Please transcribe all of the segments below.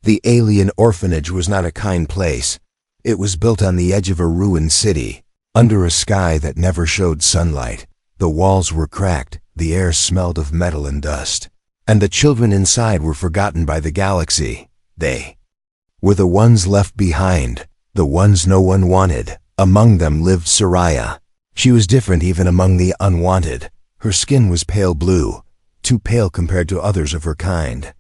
The alien orphanage was not a kind place. It was built on the edge of a ruined city, under a sky that never showed sunlight. The walls were cracked, the air smelled of metal and dust, and the children inside were forgotten by the galaxy. They were the ones left behind, the ones no one wanted. Among them lived Soraya. She was different even among the unwanted. Her skin was pale blue, too pale compared to others of her kind.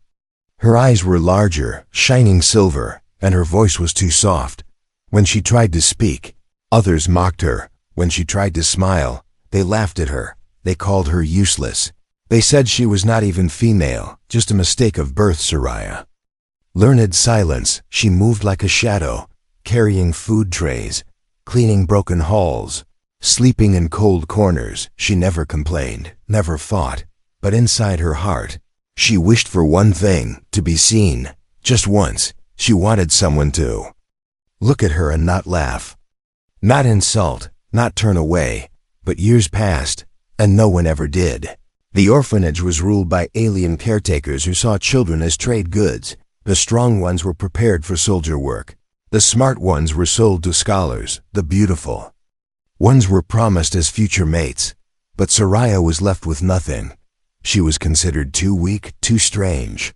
Her eyes were larger, shining silver, and her voice was too soft. When she tried to speak, others mocked her. When she tried to smile, they laughed at her. They called her useless. They said she was not even female, just a mistake of birth. Soraya. Learned silence, she moved like a shadow, carrying food trays, cleaning broken halls, sleeping in cold corners. She never complained, never fought, but inside her heart, she wished for one thing, to be seen. Just once, she wanted someone to look at her and not laugh, not insult, not turn away. But years passed, and no one ever did. The orphanage was ruled by alien caretakers who saw children as trade goods. The strong ones were prepared for soldier work. The smart ones were sold to scholars. The beautiful ones were promised as future mates. But Soraya was left with nothing. She was considered too weak, too strange.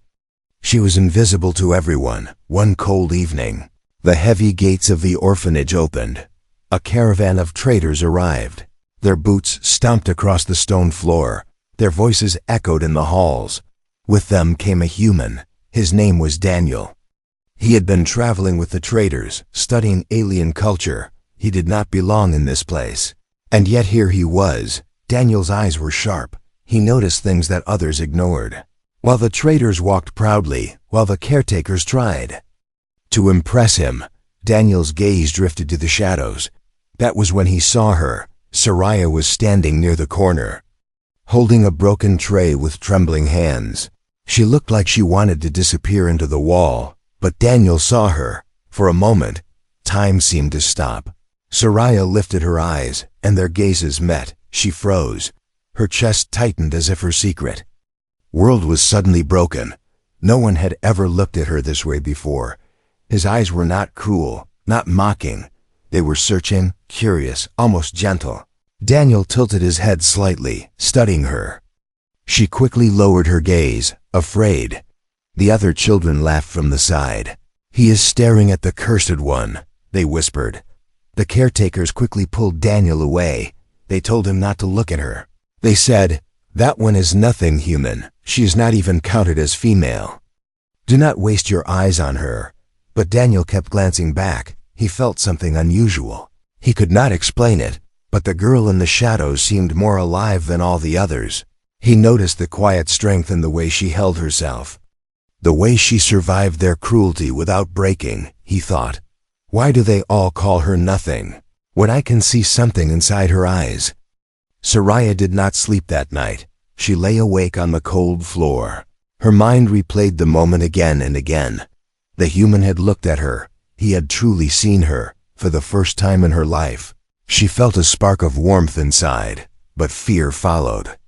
She was invisible to everyone. One cold evening, the heavy gates of the orphanage opened. A caravan of traders arrived. Their boots stomped across the stone floor. Their voices echoed in the halls. With them came a human. His name was Daniel. He had been traveling with the traders, studying alien culture. He did not belong in this place. And yet here he was. Daniel's eyes were sharp. He noticed things that others ignored. While the traders walked proudly, while the caretakers tried to impress him, Daniel's gaze drifted to the shadows. That was when he saw her. Soraya was standing near the corner, holding a broken tray with trembling hands. She looked like she wanted to disappear into the wall, but Daniel saw her. For a moment, time seemed to stop. Soraya lifted her eyes, and their gazes met. She froze. Her chest tightened as if her secret world was suddenly broken. No one had ever looked at her this way before. His eyes were not cruel, not mocking. They were searching, curious, almost gentle. Daniel tilted his head slightly, studying her. She quickly lowered her gaze, afraid. The other children laughed from the side. "He is staring at the cursed one," they whispered. The caretakers quickly pulled Daniel away. They told him not to look at her. They said, "That one is nothing human. She is not even counted as female. Do not waste your eyes on her." But Daniel kept glancing back. He felt something unusual. He could not explain it, but the girl in the shadows seemed more alive than all the others. He noticed the quiet strength in the way she held herself, the way she survived their cruelty without breaking. He thought, why do they all call her nothing, when I can see something inside her eyes? Soraya did not sleep that night. She lay awake on the cold floor. Her mind replayed the moment again and again. The human had looked at her. He had truly seen her, for the first time in her life. She felt a spark of warmth inside, but fear followed.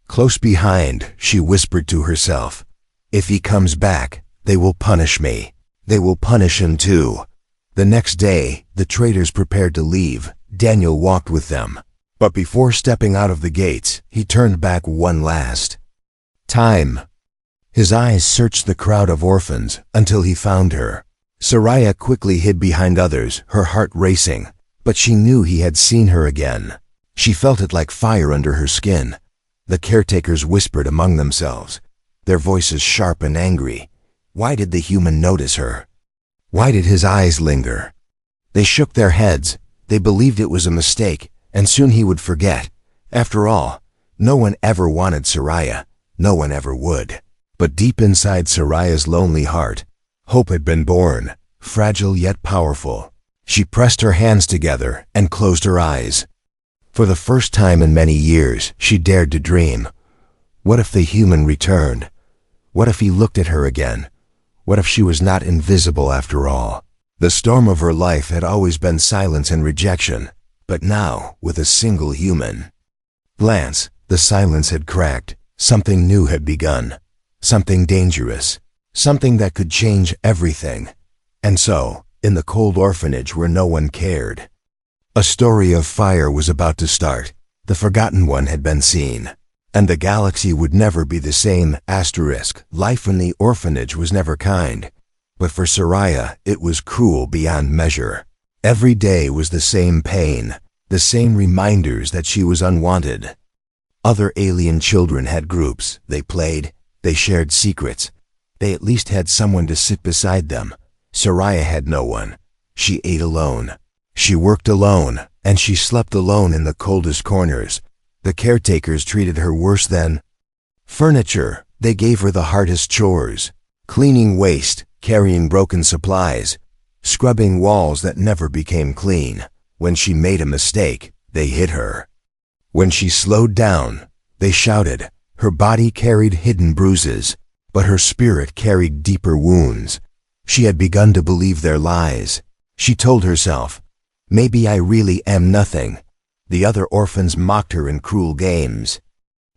Close behind, she whispered to herself, "If he comes back, they will punish me. They will punish him too." The next day, the traders prepared to leave. Daniel walked with them. But before stepping out of the gates, he turned back one last time. His eyes searched the crowd of orphans until he found her. Soraya quickly hid behind others, her heart racing. But she knew he had seen her again. She felt it like fire under her skin. The caretakers whispered among themselves, their voices sharp and angry. Why did the human notice her? Why did his eyes linger? They shook their heads. They believed it was a mistake, and soon he would forget. After all, no one ever wanted Soraya. No one ever would. But deep inside Soraya's lonely heart, hope had been born, fragile yet powerful. She pressed her hands together and closed her eyes. For the first time in many years, she dared to dream. What if the human returned? What if he looked at her again? What if she was not invisible after all? The storm of her life had always been silence and rejection, but now, with a single human glance, the silence had cracked. Something new had begun. Something dangerous. something that could change everything. And so, in the cold orphanage where no one cared, a story of fire was about to start. The forgotten one had been seen, and the galaxy would never be the same. Life in the orphanage was never kind, but for Soraya, it was cruel beyond measure. Every day was the same pain, the same reminders that she was unwanted. Other alien children had groups. They played, they shared secrets. They at least had someone to sit beside them. Soraya had no one. She ate alone. She worked alone, and she slept alone in the coldest corners. The caretakers treated her worse than furniture. They gave her the hardest chores, cleaning waste, carrying broken supplies, scrubbing walls that never became clean. When she made a mistake, they hit her. When she slowed down, they shouted. Her body carried hidden bruises, but her spirit carried deeper wounds. She had begun to believe their lies. She told herself, "Maybe I really am nothing." The other orphans mocked her in cruel games.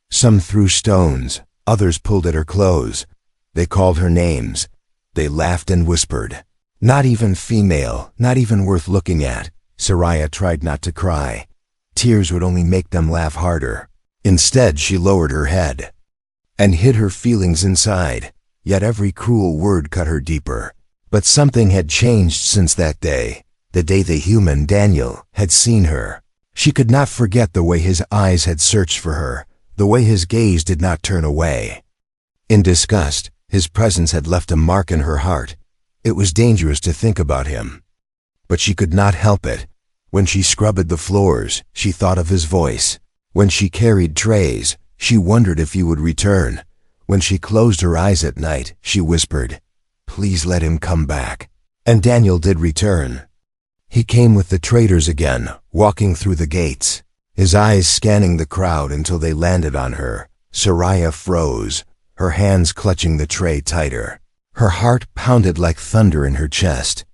Some threw stones, others pulled at her clothes. They called her names. They laughed and whispered. Not even female, not even worth looking at. Soraya tried not to cry. Tears would only make them laugh harder. Instead, she lowered her head and hid her feelings inside. Yet every cruel word cut her deeper. But something had changed since that day, the day the human Daniel had seen her. She could not forget the way his eyes had searched for her, the way his gaze did not turn away. In disgust, his presence had left a mark in her heart. It was dangerous to think about him. But she could not help it. When she scrubbed the floors, she thought of his voice. When she carried trays, she wondered if he would return. When she closed her eyes at night, she whispered, "Please let him come back." And Daniel did return. He came with the traders again, walking through the gates, his eyes scanning the crowd until they landed on her. Soraya froze, her hands clutching the tray tighter. Her heart pounded like thunder in her chest.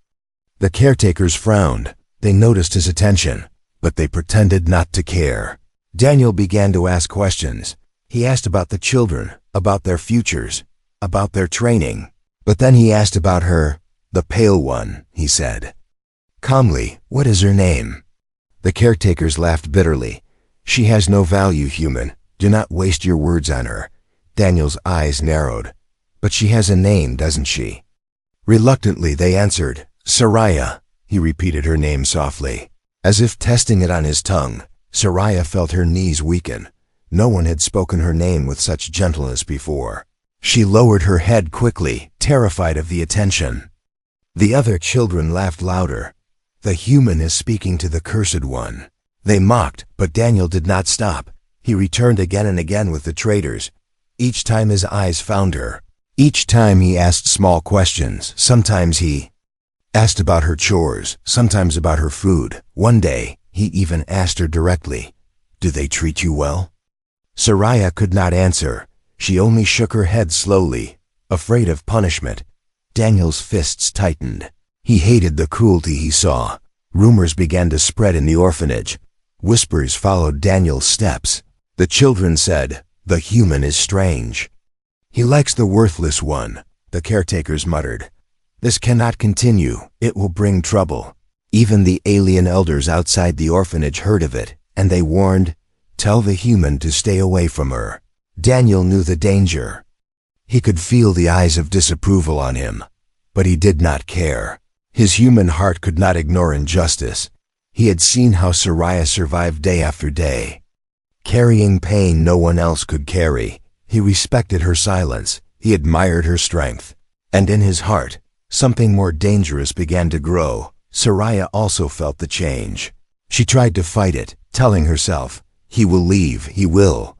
The caretakers frowned. They noticed his attention, but they pretended not to care. Daniel began to ask questions. He asked about the children, about their futures, about their training. But then he asked about her. "The pale one," he said calmly. "What is her name?" The caretakers laughed bitterly. "She has no value, human. Do not waste your words on her." Daniel's eyes narrowed. "But she has a name, doesn't she?" Reluctantly, they answered, "Soraya." He repeated her name softly, as if testing it on his tongue. Soraya felt her knees weaken. No one had spoken her name with such gentleness before. She lowered her head quickly, terrified of the attention. The other children laughed louder. "The human is speaking to the cursed one." They mocked, but Daniel did not stop. He returned again and again with the traders. Each time his eyes found her. Each time he asked small questions. Sometimes he asked about her chores, sometimes about her food. One day, he even asked her directly, "Do they treat you well?" Soraya could not answer. She only shook her head slowly, afraid of punishment. Daniel's fists tightened. He hated the cruelty he saw. Rumors began to spread in the orphanage. Whispers followed Daniel's steps. The children said, "The human is strange. He likes the worthless one," the caretakers muttered. "This cannot continue. It will bring trouble." Even the alien elders outside the orphanage heard of it, and they warned, "Tell the human to stay away from her." Daniel knew the danger. He could feel the eyes of disapproval on him, but he did not care. His human heart could not ignore injustice. He had seen how Soraya survived day after day, carrying pain no one else could carry. He respected her silence. He admired her strength. And in his heart, something more dangerous began to grow. Soraya also felt the change. She tried to fight it, telling herself, "He will leave, he will.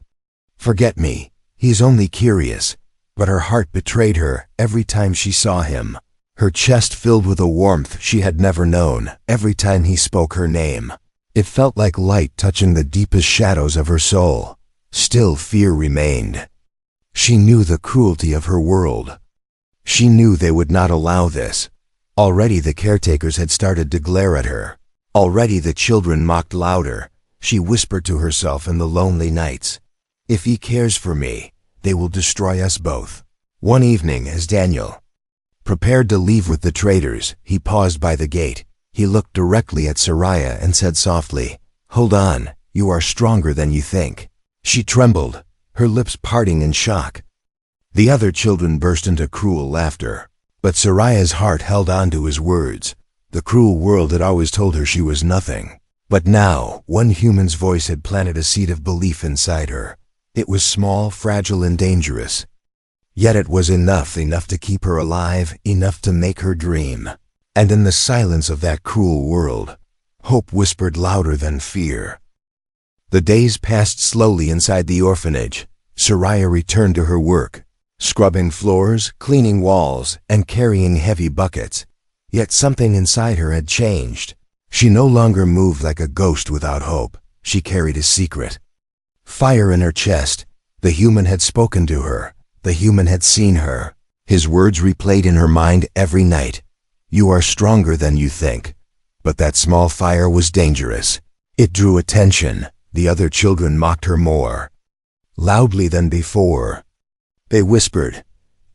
Forget me. He is only curious." But her heart betrayed her every time she saw him. Her chest filled with a warmth she had never known every time he spoke her name. It felt like light touching the deepest shadows of her soul. Still, fear remained. She knew the cruelty of her world. She knew they would not allow this. Already the caretakers had started to glare at her. Already the children mocked louder. She whispered to herself in the lonely nights, "If he cares for me, they will destroy us both." One evening, as Daniel prepared to leave with the traders, he paused by the gate. He looked directly at Soraya and said softly, "Hold on, you are stronger than you think." She trembled, her lips parting in shock. The other children burst into cruel laughter, but Soraya's heart held on to his words. The cruel world had always told her she was nothing. But now, one human's voice had planted a seed of belief inside her. It was small, fragile, and dangerous. Yet it was enough to keep her alive, enough to make her dream. And in the silence of that cruel world, hope whispered louder than fear. The days passed slowly inside the orphanage. Soraya returned to her work, scrubbing floors, cleaning walls, and carrying heavy buckets. Yet something inside her had changed. She no longer moved like a ghost without hope. She carried a secret. Fire in her chest. The human had spoken to her. The human had seen her. His words replayed in her mind every night. "You are stronger than you think." But that small fire was dangerous. It drew attention. The other children mocked her more loudly than before. They whispered,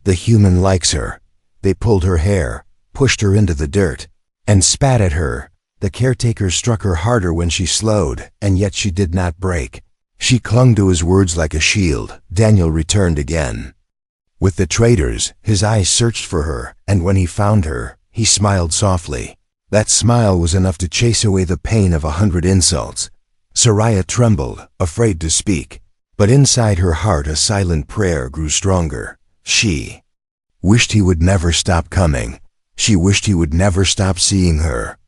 "The human likes her." They pulled her hair, pushed her into the dirt, and spat at her. The caretaker struck her harder when she slowed, and yet she did not break. She clung to his words like a shield. Daniel returned again. With the traders, his eyes searched for her, and when he found her, he smiled softly. That smile was enough to chase away the pain of 100 insults. Soraya trembled, afraid to speak, but inside her heart a silent prayer grew stronger. She wished he would never stop coming. She wished he would never stop seeing her.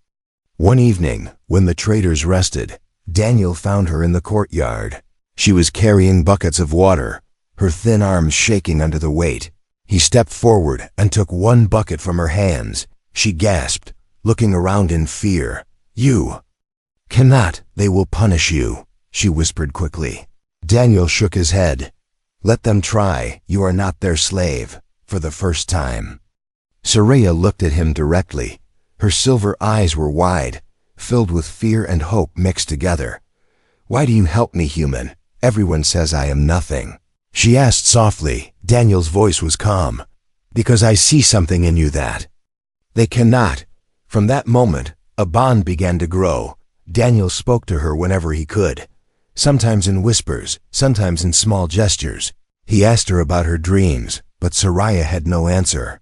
One evening, when the traders rested, Daniel found her in the courtyard. She was carrying buckets of water, her thin arms shaking under the weight. He stepped forward and took one bucket from her hands. She gasped, looking around in fear. "You cannot, they will punish you," she whispered quickly. Daniel shook his head. "Let them try, you are not their slave," for the first time. Soraya looked at him directly. Her silver eyes were wide, filled with fear and hope mixed together. "Why do you help me, human? Everyone says I am nothing." She asked softly. Daniel's voice was calm. "Because I see something in you that they cannot." From that moment, a bond began to grow. Daniel spoke to her whenever he could, sometimes in whispers, sometimes in small gestures. He asked her about her dreams, but Soraya had no answer.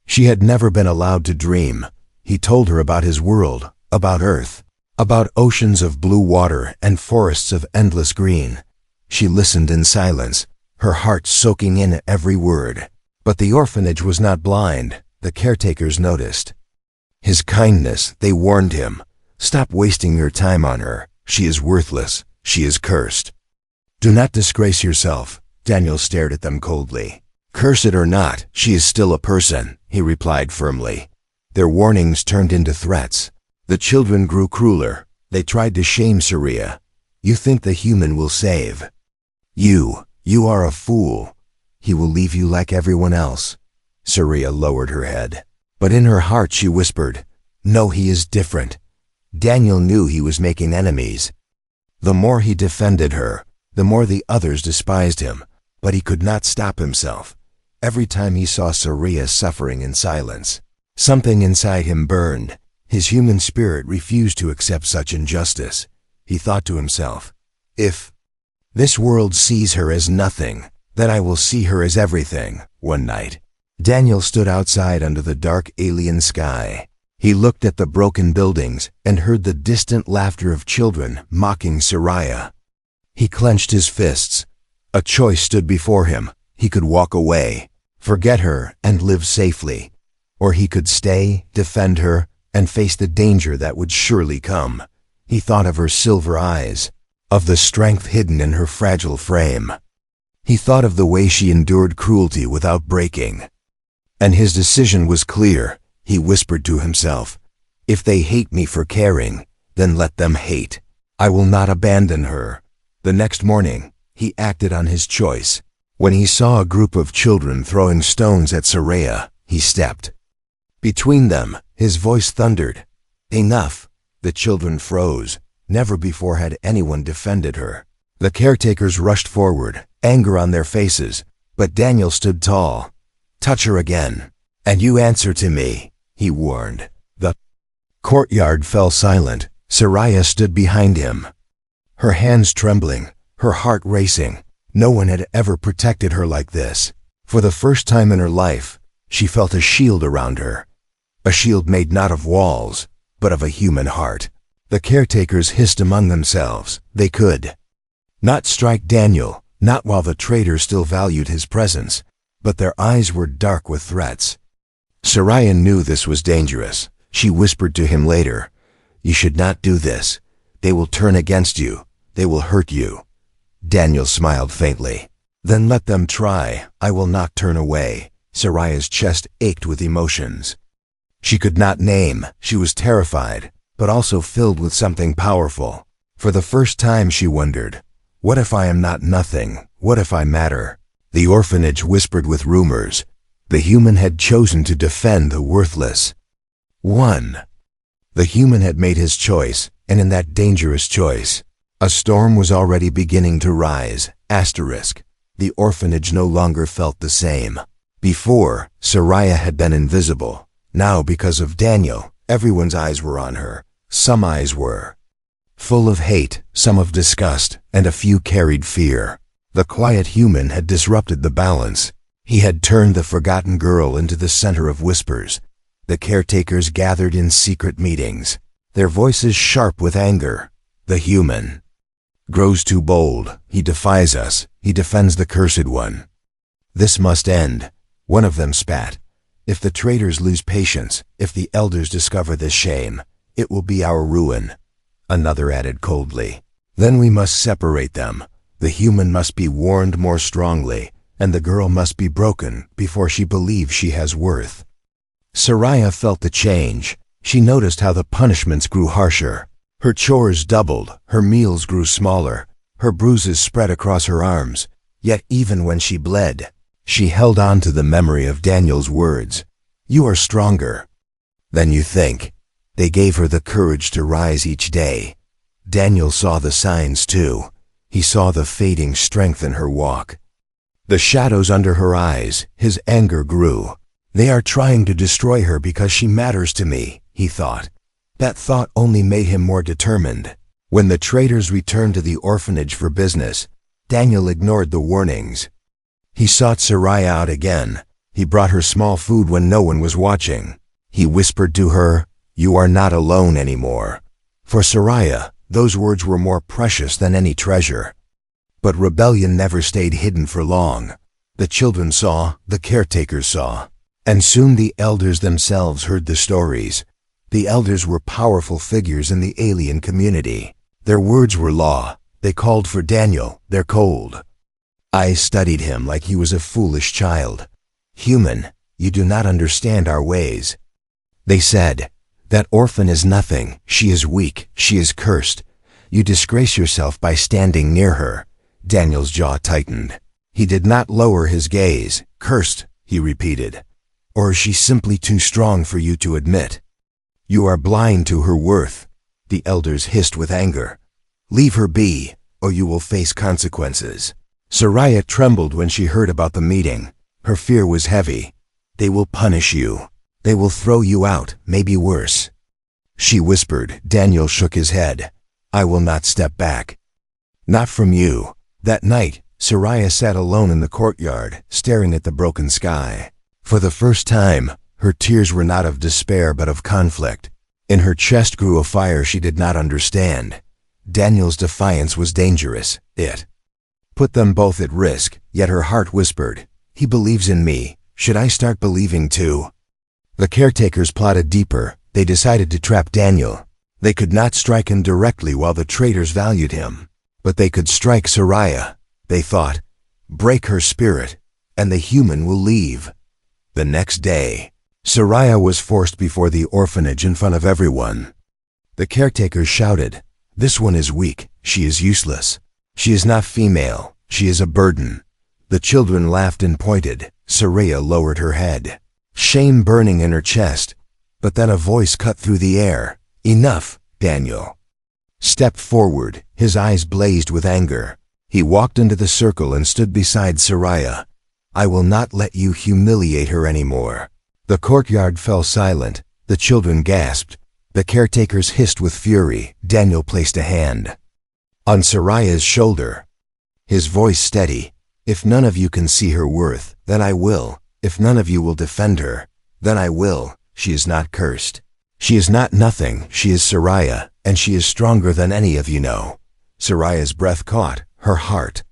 She had never been allowed to dream. He told her about his world, about Earth, about oceans of blue water and forests of endless green. She listened in silence, her heart soaking in every word. But the orphanage was not blind. The caretakers noticed his kindness. They warned him, "Stop wasting your time on her. She is worthless. She is cursed." "Do not disgrace yourself." Daniel stared at them coldly. "Curse it or not, she is still a person," he replied firmly. Their warnings turned into threats. The children grew crueler. They tried to shame Soraya. "You think the human will save you are a fool. He will leave you like everyone else." Soraya lowered her head. But in her heart she whispered, "No, he is different." Daniel knew he was making enemies. The more he defended her, the more the others despised him. But he could not stop himself. Every time he saw Soraya suffering in silence, something inside him burned. His human spirit refused to accept such injustice. He thought to himself, "If this world sees her as nothing, then I will see her as everything." One night, Daniel stood outside under the dark alien sky. He looked at the broken buildings and heard the distant laughter of children mocking Soraya. He clenched his fists. A choice stood before him. He could walk away, forget her, and live safely. Or he could stay, defend her, and face the danger that would surely come. He thought of her silver eyes, of the strength hidden in her fragile frame. He thought of the way she endured cruelty without breaking. And his decision was clear. He whispered to himself, "If they hate me for caring, then let them hate. I will not abandon her." The next morning, he acted on his choice. When he saw a group of children throwing stones at Soraya, he stepped between them. His voice thundered, "Enough!" The children froze. Never before had anyone defended her. The caretakers rushed forward, anger on their faces, but Daniel stood tall. Touch her again, and you answer to me, he warned. The courtyard fell silent. Soraya stood behind him, her hands trembling, her heart racing. No one had ever protected her like this. For the first time in her life, she felt a shield around her. A shield made not of walls, but of a human heart. The caretakers hissed among themselves. They could not strike Daniel, not while the traitor still valued his presence, but their eyes were dark with threats. Soraya knew this was dangerous. She whispered to him later, "You should not do this. They will turn against you. They will hurt you." Daniel smiled faintly. "Then let them try. I will not turn away." Soraya's chest ached with emotions. She could not name. She was terrified, but also filled with something powerful. For the first time she wondered, what if I am not nothing? What if I matter? The orphanage whispered with rumors. The human had chosen to defend the worthless. 1. The human had made his choice, and in that dangerous choice, a storm was already beginning to rise. The orphanage no longer felt the same. Before, Soraya had been invisible. Now, because of Daniel, everyone's eyes were on her. Some eyes were full of hate, some of disgust, and a few carried fear. The quiet human had disrupted the balance. He had turned the forgotten girl into the center of whispers. The caretakers gathered in secret meetings, their voices sharp with anger. The human grows too bold. He defies us. He defends the cursed one. This must end. One of them spat. If the traitors lose patience, if the elders discover this shame, it will be our ruin. Another added coldly. Then we must separate them. The human must be warned more strongly, and the girl must be broken before she believes she has worth. Soraya felt the change. She noticed how the punishments grew harsher. Her chores doubled, her meals grew smaller, her bruises spread across her arms. Yet even when she bled, she held on to the memory of Daniel's words. "You are stronger than you think." They gave her the courage to rise each day. Daniel saw the signs too. He saw the fading strength in her walk, the shadows under her eyes. His anger grew. "They are trying to destroy her because she matters to me," he thought. That thought only made him more determined. When the traitors returned to the orphanage for business, Daniel ignored the warnings. He sought Soraya out again. He brought her small food when no one was watching. He whispered to her, "You are not alone anymore." For Soraya, those words were more precious than any treasure. But rebellion never stayed hidden for long. The children saw, the caretakers saw, and soon the elders themselves heard the stories. The elders were powerful figures in the alien community. Their words were law. They called for Daniel, their cold eyes studied him like he was a foolish child. "Human, you do not understand our ways," they said. "That orphan is nothing. She is weak. She is cursed. You disgrace yourself by standing near her." Daniel's jaw tightened. He did not lower his gaze. "Cursed," he repeated. "Or is she simply too strong for you to admit? You are blind to her worth." The elders hissed with anger. "Leave her be, or you will face consequences." Soraya trembled when she heard about the meeting. Her fear was heavy. "They will punish you. They will throw you out, maybe worse," she whispered. Daniel shook his head. "I will not step back. Not from you." That night, Soraya sat alone in the courtyard, staring at the broken sky. For the first time, her tears were not of despair but of conflict. In her chest grew a fire she did not understand. Daniel's defiance was dangerous. It put them both at risk, yet her heart whispered, "He believes in me. Should I start believing too?" The caretakers plotted deeper. They decided to trap Daniel. They could not strike him directly while the traitors valued him, but they could strike Soraya. They thought, break her spirit, and the human will leave. The next day, Soraya was forced before the orphanage in front of everyone. The caretakers shouted, "This one is weak. She is useless. She is not female. She is a burden." The children laughed and pointed. Soraya lowered her head, shame burning in her chest. But then a voice cut through the air. "Enough, Daniel." Stepped forward. His eyes blazed with anger. He walked into the circle and stood beside Soraya. I will not let you humiliate her anymore." The courtyard fell silent. The children gasped. The caretakers hissed with fury. Daniel placed a hand on Saraya's shoulder, his voice steady. "If none of you can see her worth, then I will. If none of you will defend her, then I will. She is not cursed. She is not nothing. She is Saraya, and she is stronger than any of you know." Saraya's breath caught. Her heart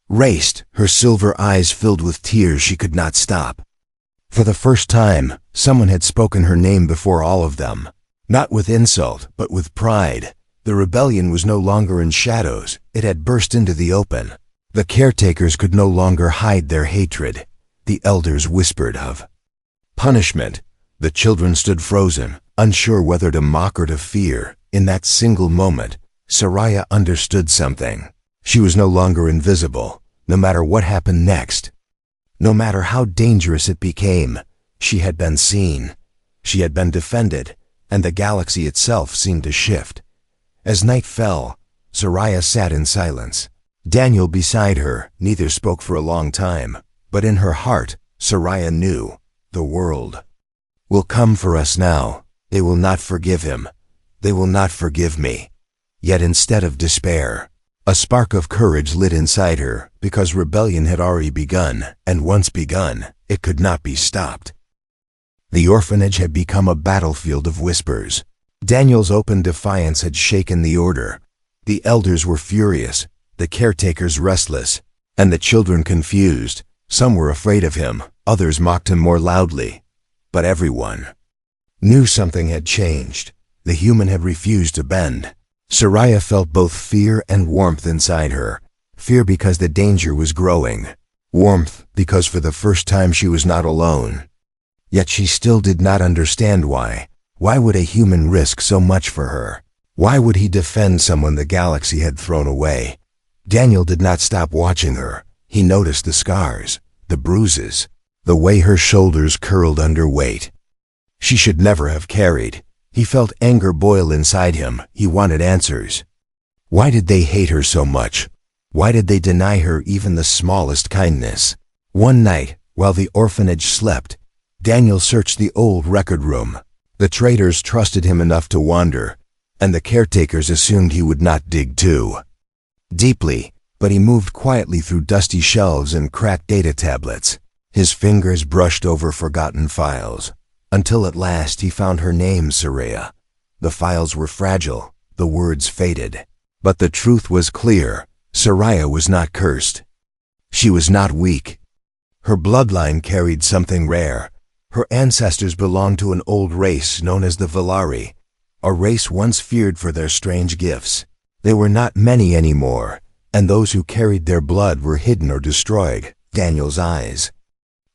raced. Her silver eyes filled with tears she could not stop. For the first time, someone had spoken her name before all of them. Not with insult, but with pride. The rebellion was no longer in shadows. It had burst into the open. The caretakers could no longer hide their hatred. The elders whispered of punishment. The children stood frozen, unsure whether to mock or to fear. In that single moment, Saraya understood something. She was no longer invisible, no matter what happened next. No matter how dangerous it became, she had been seen. She had been defended, and the galaxy itself seemed to shift. As night fell, Saraya sat in silence. Daniel beside her. Neither spoke for a long time, but in her heart, Saraya knew the world will come for us now. They will not forgive him. They will not forgive me. Yet instead of despair, a spark of courage lit inside her, because rebellion had already begun, and once begun, it could not be stopped. The orphanage had become a battlefield of whispers. Daniel's open defiance had shaken the order. The elders were furious, the caretakers restless, and the children confused. Some were afraid of him, others mocked him more loudly. But everyone knew something had changed. The human had refused to bend. Saraya felt both fear and warmth inside her. Fear because the danger was growing. Warmth because for the first time she was not alone. Yet she still did not understand why. Why would a human risk so much for her? Why would he defend someone the galaxy had thrown away? Daniel did not stop watching her. He noticed the scars, the bruises, the way her shoulders curled under weight she should never have carried. He felt anger boil inside him. He wanted answers. Why did they hate her so much? Why did they deny her even the smallest kindness? One night, while the orphanage slept, Daniel searched the old record room. The traders trusted him enough to wander, and the caretakers assumed he would not dig too deeply, but he moved quietly through dusty shelves and cracked data tablets. His fingers brushed over forgotten files, until at last he found her name, Saraya. The files were fragile, the words faded, but the truth was clear. Saraya was not cursed. She was not weak. Her bloodline carried something rare. Her ancestors belonged to an old race known as the Velari, a race once feared for their strange gifts. They were not many anymore, and those who carried their blood were hidden or destroyed. Daniel's eyes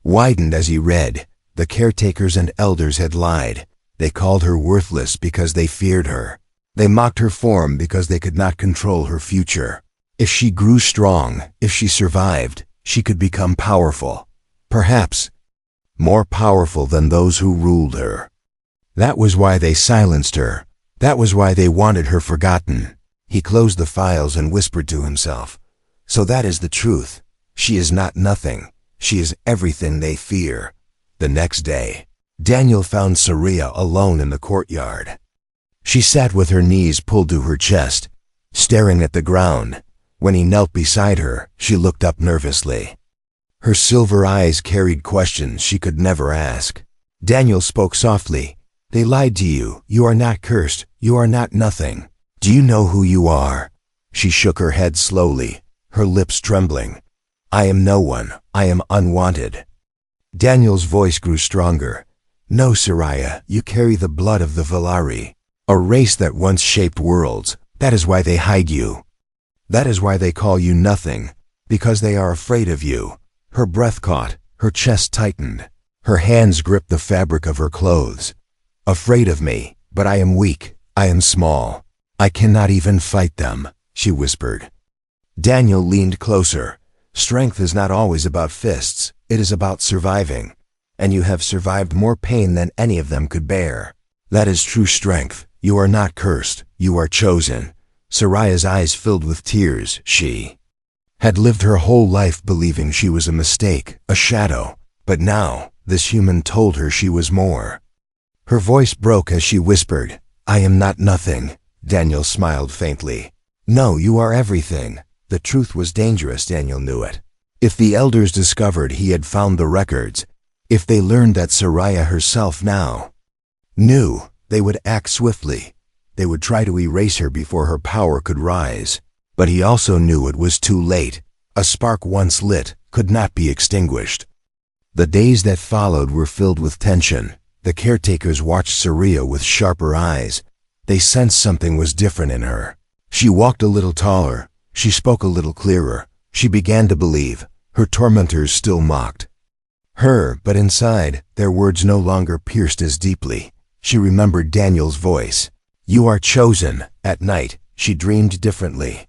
widened as he read. The caretakers and elders had lied. They called her worthless because they feared her. They mocked her form because they could not control her future. If she grew strong, if she survived, she could become powerful. Perhaps more powerful than those who ruled her. That was why they silenced her. That was why they wanted her forgotten. He closed the files and whispered to himself, "So that is the truth. She is not nothing. She is everything they fear." The next day, Daniel found Saraya alone in the courtyard. She sat with her knees pulled to her chest, staring at the ground. When he knelt beside her, she looked up nervously. Her silver eyes carried questions she could never ask. Daniel spoke softly. "They lied to you. You are not cursed. You are not nothing. Do you know who you are?" She shook her head slowly, her lips trembling. "I am no one. I am unwanted." Daniel's voice grew stronger. "No, Saraya, you carry the blood of the Velari, a race that once shaped worlds. That is why they hide you. That is why they call you nothing, because they are afraid of you." Her breath caught, her chest tightened, her hands gripped the fabric of her clothes. "Afraid of me, but I am weak, I am small. I cannot even fight them," she whispered. Daniel leaned closer. "Strength is not always about fists, it is about surviving. And you have survived more pain than any of them could bear. That is true strength. You are not cursed, you are chosen." Saraya's eyes filled with tears. She had lived her whole life believing she was a mistake, a shadow, but now, this human told her she was more. Her voice broke as she whispered, "I am not nothing." Daniel smiled faintly. "No, you are everything." The truth was dangerous, Daniel knew it. If the elders discovered he had found the records, if they learned that Soraya herself now knew, they would act swiftly. They would try to erase her before her power could rise. But he also knew it was too late. A spark once lit could not be extinguished. The days that followed were filled with tension. The caretakers watched Soraya with sharper eyes. They sensed something was different in her. She walked a little taller. She spoke a little clearer. She began to believe. Her tormentors still mocked her, but inside, their words no longer pierced as deeply. She remembered Daniel's voice. "You are chosen." At night, she dreamed differently.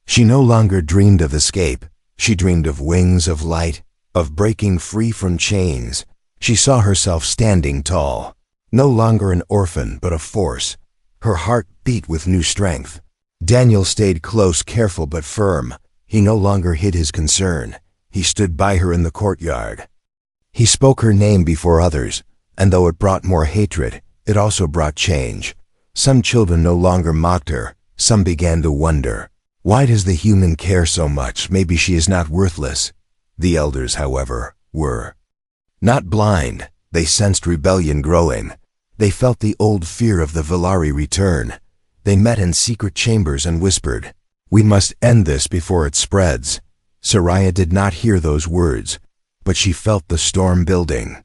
She no longer dreamed of escape. She dreamed of wings, of light, of breaking free from chains. She saw herself standing tall, no longer an orphan, but a force. Her heart beat with new strength. Daniel stayed close, careful but firm. He no longer hid his concern. He stood by her in the courtyard. He spoke her name before others, and though it brought more hatred, it also brought change. Some children no longer mocked her. Some began to wonder, why does the human care so much? Maybe she is not worthless. The elders, however, were not blind. They sensed rebellion growing. They felt the old fear of the Valari return. They met in secret chambers and whispered, "We must end this before it spreads." Soraya did not hear those words, but she felt the storm building.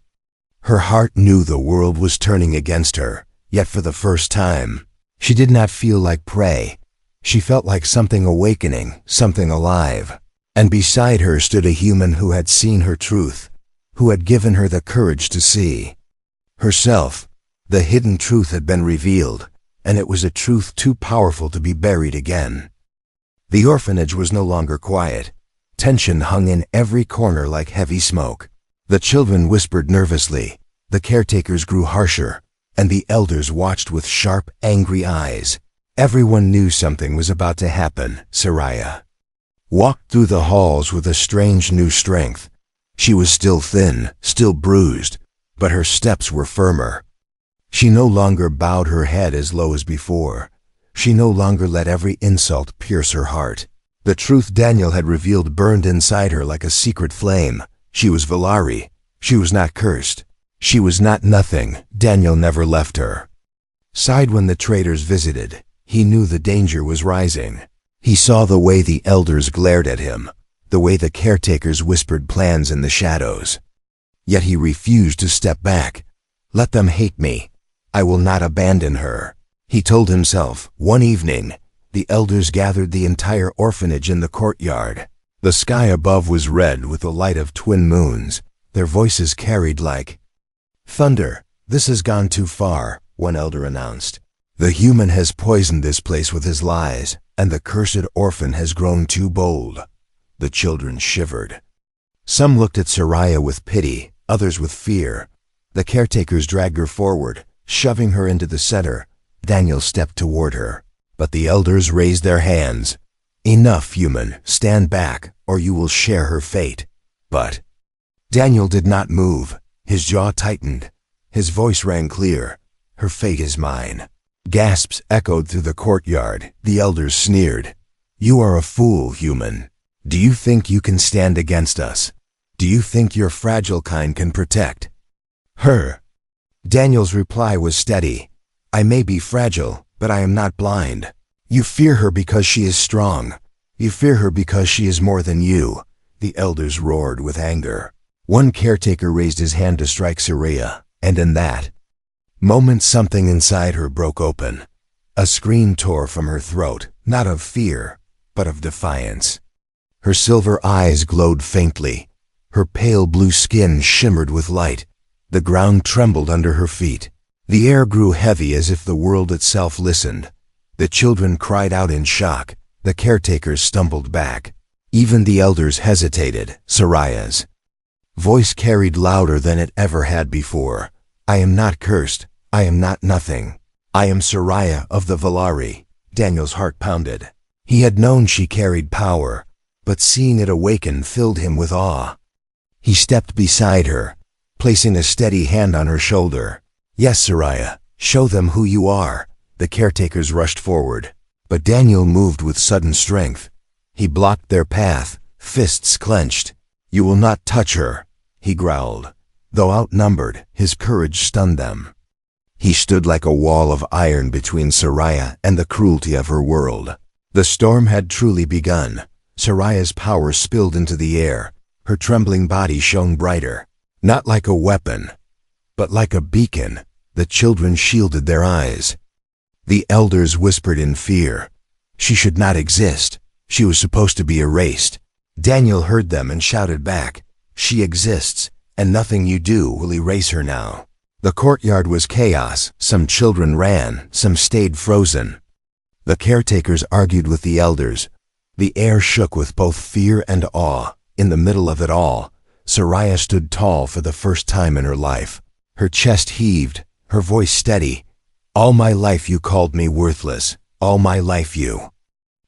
Her heart knew the world was turning against her, yet for the first time, she did not feel like prey. She felt like something awakening, something alive. And beside her stood a human who had seen her truth, who had given her the courage to see herself. The hidden truth had been revealed, and it was a truth too powerful to be buried again. The orphanage was no longer quiet. Tension hung in every corner like heavy smoke. The children whispered nervously, the caretakers grew harsher, and the elders watched with sharp, angry eyes. Everyone knew something was about to happen. Soraya walked through the halls with a strange new strength. She was still thin, still bruised, but her steps were firmer. She no longer bowed her head as low as before. She no longer let every insult pierce her heart. The truth Daniel had revealed burned inside her like a secret flame. She was Valari. She was not cursed. She was not nothing. Daniel never left her side when the traitors visited. He knew the danger was rising. He saw the way the elders glared at him, the way the caretakers whispered plans in the shadows. Yet he refused to step back. "Let them hate me. I will not abandon her," he told himself. One evening, the elders gathered the entire orphanage in the courtyard. The sky above was red with the light of twin moons. Their voices carried like thunder. "This has gone too far," one elder announced. "The human has poisoned this place with his lies, and the cursed orphan has grown too bold." The children shivered. Some looked at Soraya with pity, others with fear. The caretakers dragged her forward, shoving her into the center. Daniel stepped toward her, but the elders raised their hands. "Enough, human. Stand back, or you will share her fate." But Daniel did not move. His jaw tightened. His voice rang clear. "Her fate is mine." Gasps echoed through the courtyard. The elders sneered. "You are a fool, human. Do you think you can stand against us? Do you think your fragile kind can protect her?" Daniel's reply was steady. "I may be fragile, but I am not blind. You fear her because she is strong. You fear her because she is more than you." The elders roared with anger. One caretaker raised his hand to strike Soraya, and in that moment something inside her broke open. A scream tore from her throat, not of fear, but of defiance. Her silver eyes glowed faintly. Her pale blue skin shimmered with light. The ground trembled under her feet. The air grew heavy as if the world itself listened. The children cried out in shock. The caretakers stumbled back. Even the elders hesitated. Soraya's voice carried louder than it ever had before. "I am not cursed. I am not nothing. I am Soraya of the Valari." Daniel's heart pounded. He had known she carried power, but seeing it awaken filled him with awe. He stepped beside her, placing a steady hand on her shoulder. "Yes, Soraya, show them who you are." The caretakers rushed forward, but Daniel moved with sudden strength. He blocked their path, fists clenched. "You will not touch her," he growled. Though outnumbered, his courage stunned them. He stood like a wall of iron between Soraya and the cruelty of her world. The storm had truly begun. Soraya's power spilled into the air. Her trembling body shone brighter. Not like a weapon, but like a beacon. The children shielded their eyes. The elders whispered in fear. She should not exist. She was supposed to be erased. Daniel heard them and shouted back, "She exists, and nothing you do will erase her now." The courtyard was chaos. Some children ran, some stayed frozen. The caretakers argued with the elders. The air shook with both fear and awe. In the middle of it all, Soraya stood tall for the first time in her life. Her chest heaved, her voice steady. "All my life you called me worthless. All my life you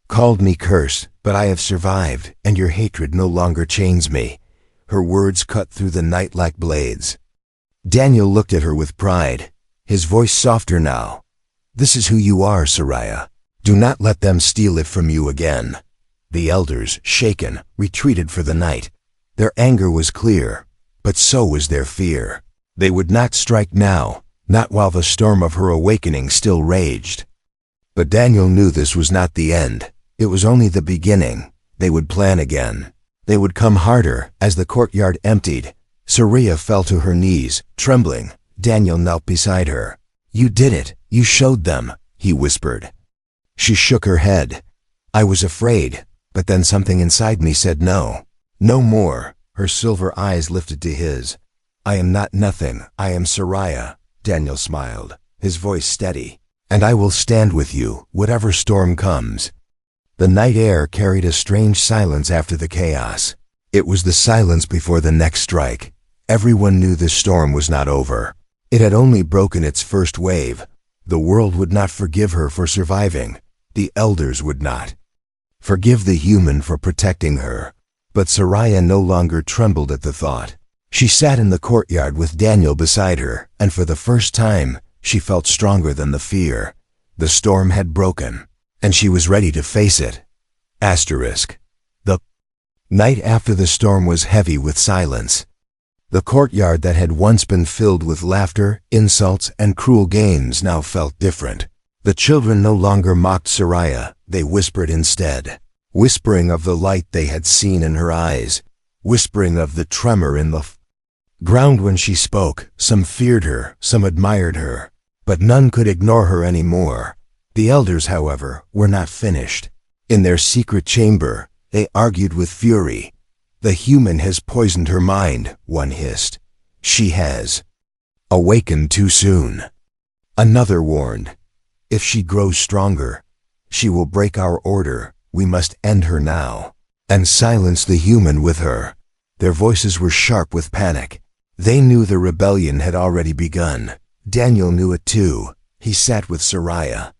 called me cursed, but I have survived, and your hatred no longer chains me." Her words cut through the night like blades. Daniel looked at her with pride, his voice softer now. "This is who you are, Soraya. Do not let them steal it from you again." The elders, shaken, retreated for the night. Their anger was clear, but so was their fear. They would not strike now, not while the storm of her awakening still raged. But Daniel knew this was not the end. It was only the beginning. They would plan again. They would come harder. As the courtyard emptied, Soraya fell to her knees, trembling. Daniel knelt beside her. "You did it. You showed them," he whispered. She shook her head. "I was afraid, but then something inside me said no. No more." Her silver eyes lifted to his. "I am not nothing. I am Soraya." Daniel smiled, his voice steady. "And I will stand with you, whatever storm comes." The night air carried a strange silence after the chaos. It was the silence before the next strike. Everyone knew this storm was not over. It had only broken its first wave. The world would not forgive her for surviving. The elders would not forgive the human for protecting her. But Soraya no longer trembled at the thought. She sat in the courtyard with Daniel beside her, and for the first time, she felt stronger than the fear. The storm had broken, and she was ready to face it. The night after the storm was heavy with silence. The courtyard that had once been filled with laughter, insults, and cruel games now felt different. The children no longer mocked Soraya, they whispered instead. Whispering of the light they had seen in her eyes. Whispering of the tremor in the ground when she spoke. Some feared her, some admired her, but none could ignore her anymore. The elders, however, were not finished. In their secret chamber, they argued with fury. "The human has poisoned her mind," one hissed. "She has awakened too soon." Another warned, "If she grows stronger, she will break our order. We must end her now, and silence the human with her." Their voices were sharp with panic. They knew the rebellion had already begun. Daniel knew it too. He sat with Soraya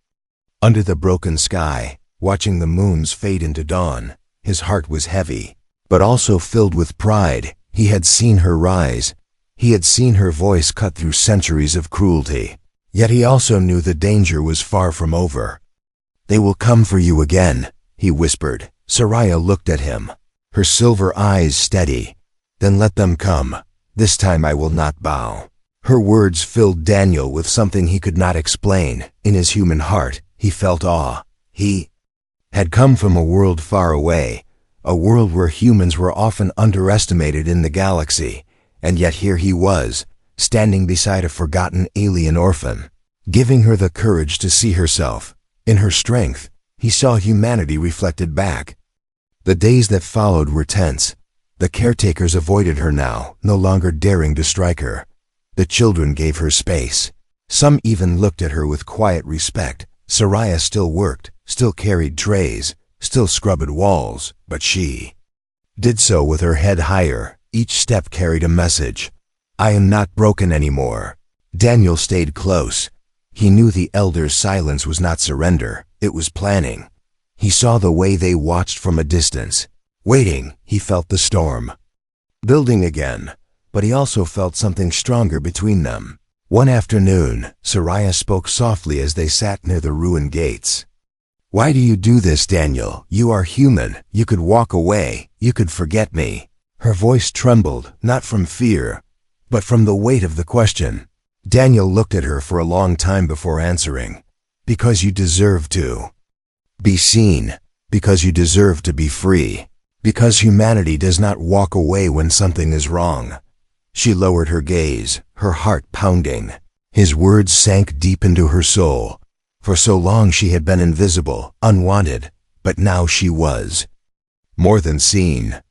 under the broken sky, watching the moons fade into dawn. His heart was heavy, but also filled with pride. He had seen her rise. He had seen her voice cut through centuries of cruelty. Yet he also knew the danger was far from over. "They will come for you again," he whispered. Soraya looked at him, her silver eyes steady. "Then let them come. This time I will not bow." Her words filled Daniel with something he could not explain. In his human heart, he felt awe. He had come from a world far away, a world where humans were often underestimated in the galaxy, and yet here he was, standing beside a forgotten alien orphan, giving her the courage to see herself. In her strength, he saw humanity reflected back. The days that followed were tense. The caretakers avoided her now, no longer daring to strike her. The children gave her space. Some even looked at her with quiet respect. Soraya still worked, still carried trays, still scrubbed walls, but she did so with her head higher. Each step carried a message. "I am not broken anymore." Daniel stayed close. He knew the elders' silence was not surrender, it was planning. He saw the way they watched from a distance, Waiting, he felt the storm building again, but he also felt something stronger between them. One afternoon, Soraya spoke softly as they sat near the ruined gates. "Why do you do this, Daniel? You are human. You could walk away. You could forget me." Her voice trembled, not from fear, but from the weight of the question. Daniel looked at her for a long time before answering. "Because you deserve to be seen. Because you deserve to be free. Because humanity does not walk away when something is wrong." She lowered her gaze, her heart pounding. His words sank deep into her soul. For so long she had been invisible, unwanted, but now she was more than seen.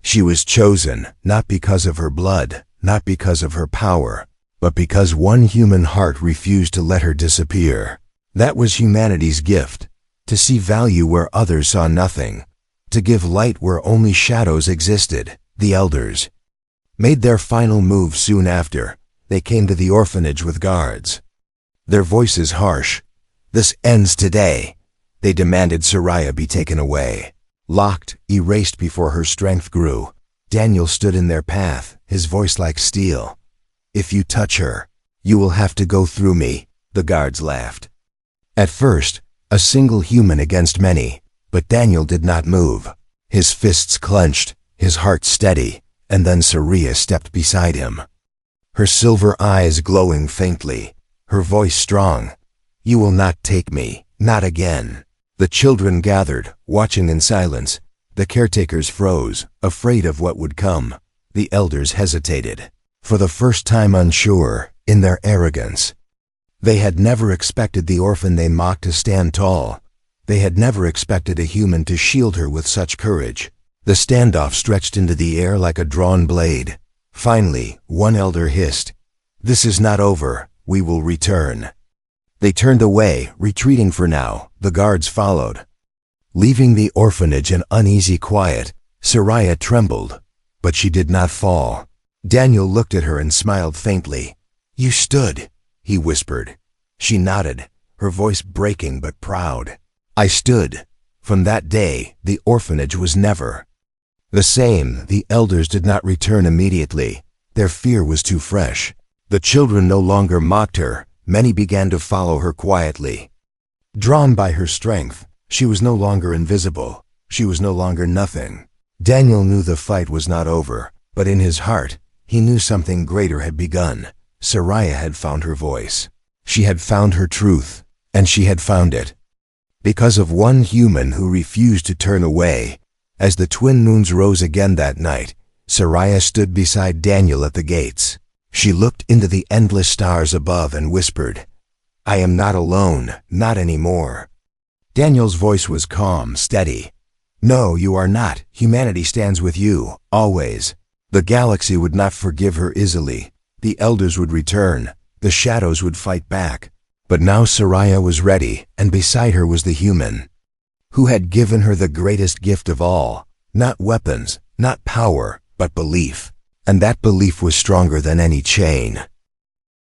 She was chosen, not because of her blood, not because of her power, but because one human heart refused to let her disappear. That was humanity's gift, to see value where others saw nothing, to give light where only shadows existed. The elders made their final move soon after. They came to the orphanage with guards, their voices harsh. "This ends today." They demanded Soraya be taken away. Locked, erased before her strength grew, Daniel stood in their path, his voice like steel. "If you touch her, you will have to go through me," the guards laughed. At first, a single human against many, but Daniel did not move. His fists clenched, his heart steady, and then Soraya stepped beside him. Her silver eyes glowing faintly, her voice strong. "You will not take me, not again." The children gathered, watching in silence. The caretakers froze, afraid of what would come. The elders hesitated, for the first time unsure, in their arrogance. They had never expected the orphan they mocked to stand tall. They had never expected a human to shield her with such courage. The standoff stretched into the air like a drawn blade. Finally, one elder hissed, "This is not over. We will return." They turned away, retreating for now. The guards followed. Leaving the orphanage in uneasy quiet, Soraya trembled, but she did not fall. Daniel looked at her and smiled faintly. "You stood," he whispered. She nodded, her voice breaking but proud. "I stood." From that day, the orphanage was never the same. The elders did not return immediately. Their fear was too fresh. The children no longer mocked her. Many began to follow her quietly. Drawn by her strength, she was no longer invisible. She was no longer nothing. Daniel knew the fight was not over, but in his heart, he knew something greater had begun. Soraya had found her voice. She had found her truth, and she had found it because of one human who refused to turn away. As the twin moons rose again that night, Soraya stood beside Daniel at the gates. She looked into the endless stars above and whispered, "I am not alone, not anymore." Daniel's voice was calm, steady. "No, you are not. Humanity stands with you, always." The galaxy would not forgive her easily. The elders would return. The shadows would fight back. But now Soraya was ready, and beside her was the human who had given her the greatest gift of all. Not weapons, not power, but belief. And that belief was stronger than any chain.